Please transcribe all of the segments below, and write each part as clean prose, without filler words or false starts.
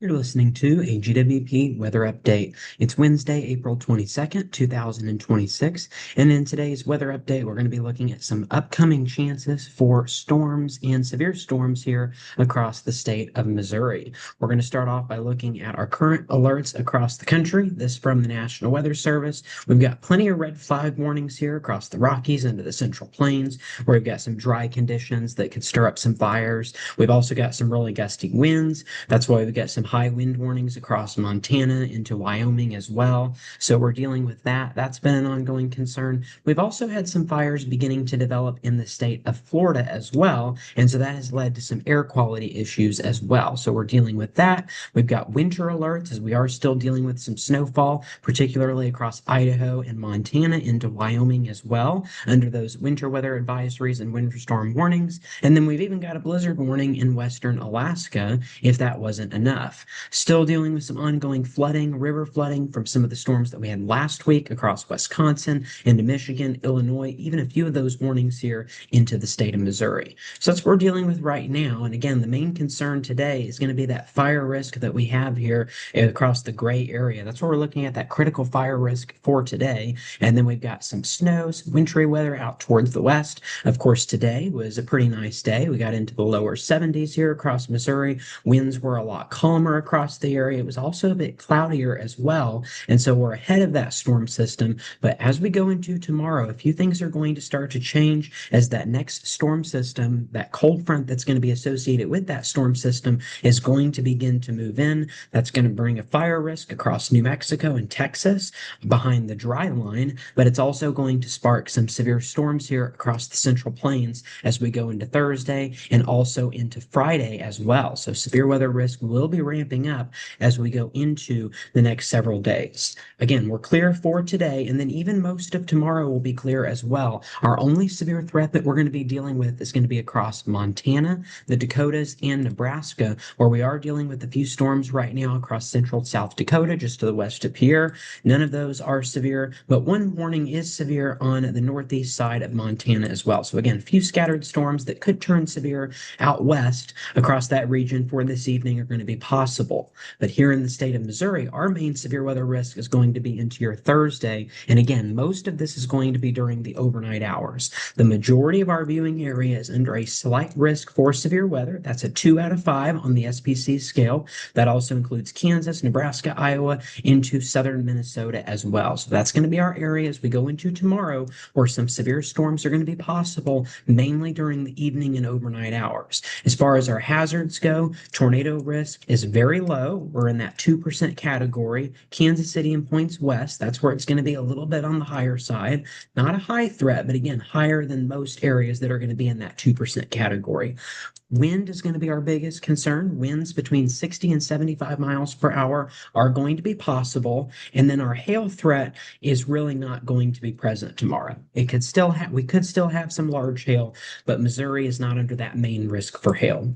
You're listening to a GWP weather update. It's Wednesday, April 22nd, 2026. And in today's weather update, we're going to be looking at some upcoming chances for storms and severe storms here across the state of Missouri. We're going to start off by looking at our current alerts across the country. This from the National Weather Service. We've got plenty of red flag warnings here across the Rockies into the Central Plains, where we've got some dry conditions that could stir up some fires. We've also got some really gusty winds. That's why we've got some high wind warnings across Montana into Wyoming as well. So we're dealing with that. That's been an ongoing concern. We've also had some fires beginning to develop in the state of Florida as well. And so that has led to some air quality issues as well. So we're dealing with that. We've got winter alerts as we are still dealing with some snowfall, particularly across Idaho and Montana into Wyoming as well, under those winter weather advisories and winter storm warnings. And then we've even got a blizzard warning in western Alaska if that wasn't enough. Still dealing with some ongoing flooding, river flooding from some of the storms that we had last week across Wisconsin, into Michigan, Illinois, even a few of those warnings here into the state of Missouri. So that's what we're dealing with right now. And again, the main concern today is going to be that fire risk that we have here across the gray area. That's what we're looking at, that critical fire risk for today. And then we've got some snow, some wintry weather out towards the west. Of course, today was a pretty nice day. We got into the lower 70s here across Missouri. Winds were a lot calmer across the area. It was also a bit cloudier as well. And so we're ahead of that storm system. But as we go into tomorrow, a few things are going to start to change as that next storm system, that cold front that's going to be associated with that storm system, is going to begin to move in. That's going to bring a fire risk across New Mexico and Texas behind the dry line. But it's also going to spark some severe storms here across the Central Plains as we go into Thursday and also into Friday as well. So severe weather risk will be ramping up as we go into the next several days. Again, we're clear for today, and then even most of tomorrow will be clear as well. Our only severe threat that we're going to be dealing with is going to be across Montana, the Dakotas, and Nebraska, where we are dealing with a few storms right now across central South Dakota, just to the west of Pierre. None of those are severe, but one warning is severe on the northeast side of Montana as well. So again, a few scattered storms that could turn severe out west across that region for this evening are going to be possible. But here in the state of Missouri, our main severe weather risk is going to be into your Thursday. And again, most of this is going to be during the overnight hours. The majority of our viewing area is under a slight risk for severe weather. That's a 2 out of 5 on the SPC scale. That also includes Kansas, Nebraska, Iowa, into southern Minnesota as well. So that's going to be our area as we go into tomorrow, where some severe storms are going to be possible, mainly during the evening and overnight hours. As far as our hazards go, tornado risk is very low. We're in that 2% category. Kansas City and points west, that's where it's going to be a little bit on the higher side. Not a high threat, but again, higher than most areas that are going to be in that 2% category. Wind is going to be our biggest concern. Winds between 60 and 75 miles per hour are going to be possible. And then our hail threat is really not going to be present tomorrow. We could still have some large hail, but Missouri is not under that main risk for hail.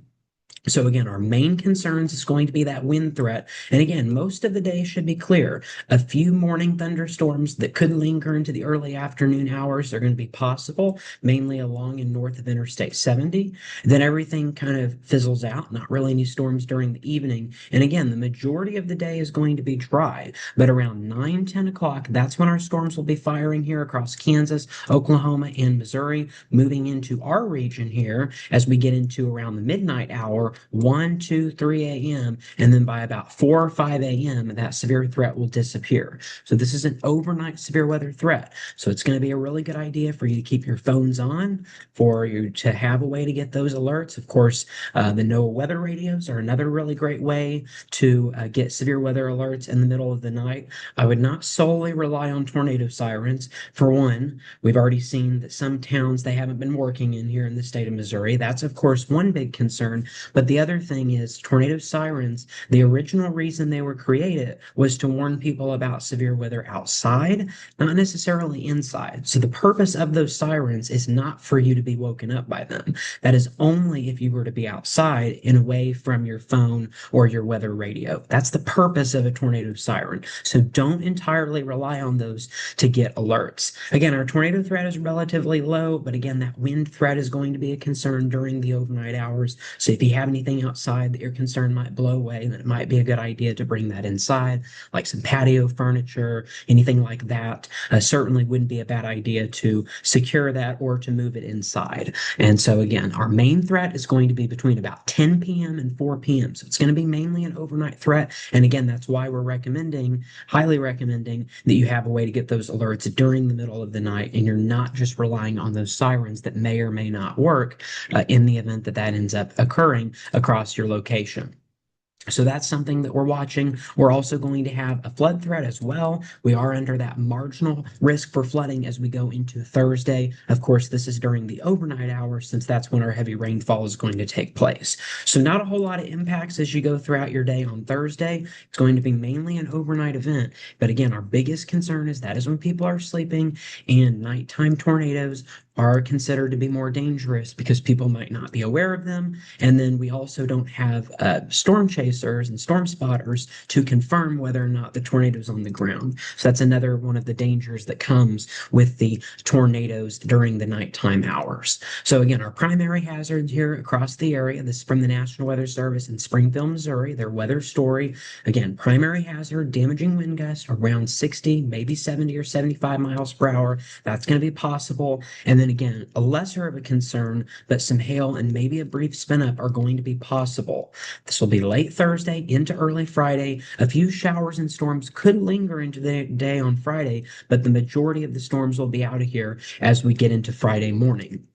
So again, our main concerns is going to be that wind threat. And again, most of the day should be clear. A few morning thunderstorms that could linger into the early afternoon hours are going to be possible, mainly along and north of Interstate 70. Then everything kind of fizzles out, not really any storms during the evening. And again, the majority of the day is going to be dry, but around 9, 10 o'clock, that's when our storms will be firing here across Kansas, Oklahoma, and Missouri, moving into our region here as we get into around the midnight hour, 1, 2, 3 a.m. And then by about 4 or 5 a.m., that severe threat will disappear. So this is an overnight severe weather threat. So it's going to be a really good idea for you to keep your phones on, for you to have a way to get those alerts. Of course, the NOAA weather radios are another really great way to get severe weather alerts in the middle of the night. I would not solely rely on tornado sirens. For one, we've already seen that some towns, they haven't been working in here in the state of Missouri. That's, of course, one big concern. But the other thing is tornado sirens, the original reason they were created was to warn people about severe weather outside, not necessarily inside. So the purpose of those sirens is not for you to be woken up by them. That is only if you were to be outside and away from your phone or your weather radio. That's the purpose of a tornado siren. So don't entirely rely on those to get alerts. Again, our tornado threat is relatively low, but again, that wind threat is going to be a concern during the overnight hours. So if you have anything outside that you're concerned might blow away, then it might be a good idea to bring that inside, like some patio furniture, anything like that. Certainly wouldn't be a bad idea to secure that or to move it inside. And so, again, our main threat is going to be between about 10 p.m. and 4 p.m. So it's going to be mainly an overnight threat. And again, that's why we're recommending, highly recommending, that you have a way to get those alerts during the middle of the night and you're not just relying on those sirens that may or may not work in the event that that ends up occurring across your location. So that's something that we're watching. We're also going to have a flood threat as well. We are under that marginal risk for flooding as we go into Thursday. Of course, this is during the overnight hours since that's when our heavy rainfall is going to take place. So not a whole lot of impacts as you go throughout your day on Thursday. It's going to be mainly an overnight event. But again, our biggest concern is that is when people are sleeping and nighttime tornadoes are considered to be more dangerous because people might not be aware of them. And then we also don't have storm chasers and storm spotters to confirm whether or not the tornado is on the ground. So that's another one of the dangers that comes with the tornadoes during the nighttime hours. So again, our primary hazards here across the area, this is from the National Weather Service in Springfield, Missouri, their weather story. Again, primary hazard, damaging wind gusts around 60, maybe 70 or 75 miles per hour. That's going to be possible. And then again, a lesser of a concern, but some hail and maybe a brief spin up are going to be possible. This will be late Thursday into early Friday. A few showers and storms could linger into the day on Friday, but the majority of the storms will be out of here as we get into Friday morning.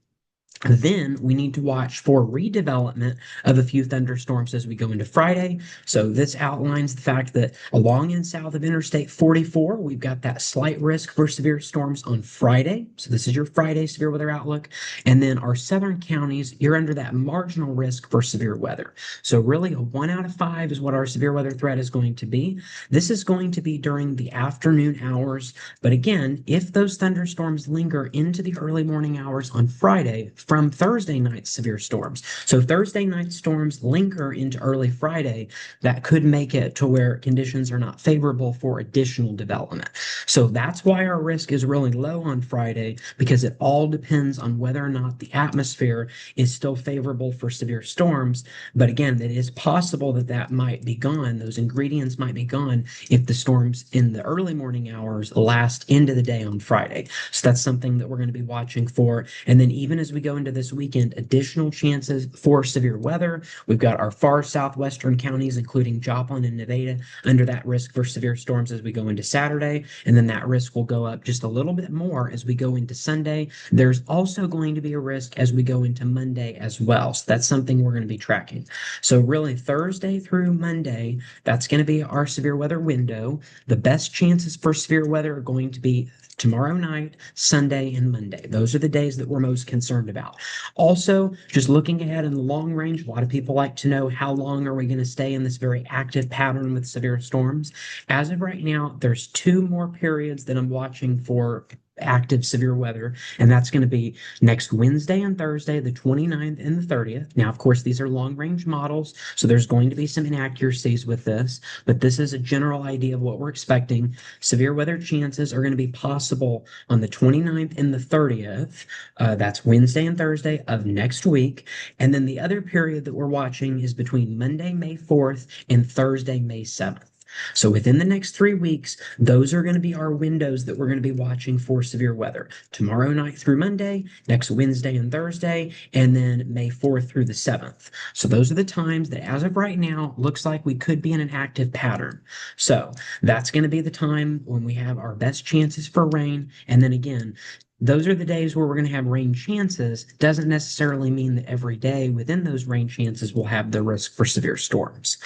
Then we need to watch for redevelopment of a few thunderstorms as we go into Friday. So this outlines the fact that along and south of Interstate 44, we've got that slight risk for severe storms on Friday. So this is your Friday severe weather outlook. And then our southern counties, you're under that marginal risk for severe weather. So really a 1 out of 5 is what our severe weather threat is going to be. This is going to be during the afternoon hours. But again, if those thunderstorms linger into the early morning hours on Friday, from Thursday night's severe storms. So Thursday night storms linger into early Friday. That could make it to where conditions are not favorable for additional development. So that's why our risk is really low on Friday, because it all depends on whether or not the atmosphere is still favorable for severe storms. But again, it is possible that that might be gone. Those ingredients might be gone if the storms in the early morning hours last into the day on Friday. So that's something that we're going to be watching for. And then even as we go into this weekend, additional chances for severe weather. We've got our far southwestern counties, including Joplin and Nevada, under that risk for severe storms as we go into Saturday. And then that risk will go up just a little bit more as we go into Sunday. There's also going to be a risk as we go into Monday as well. So that's something we're going to be tracking. So really Thursday through Monday, that's going to be our severe weather window. The best chances for severe weather are going to be tomorrow night, Sunday, and Monday. Those are the days that we're most concerned about. Also, just looking ahead in the long range, a lot of people like to know how long are we going to stay in this very active pattern with severe storms. As of right now, there's 2 more periods that I'm watching for active severe weather, and that's going to be next Wednesday and Thursday, the 29th and the 30th. Now, of course, these are long range models, so there's going to be some inaccuracies with this, but this is a general idea of what we're expecting. Severe weather chances are going to be possible on the 29th and the 30th. That's Wednesday and Thursday of next week. And then the other period that we're watching is between Monday, May 4th and Thursday, May 7th. So within the next 3 weeks, those are going to be our windows that we're going to be watching for severe weather. Tomorrow night through Monday, next Wednesday and Thursday, and then May 4th through the 7th. So those are the times that as of right now, looks like we could be in an active pattern. So that's going to be the time when we have our best chances for rain. And then again, those are the days where we're going to have rain chances. Doesn't necessarily mean that every day within those rain chances will have the risk for severe storms.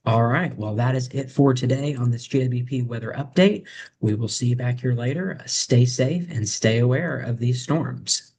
All right. Well, that is it for today on this GWP weather update. We will see you back here later. Stay safe and stay aware of these storms.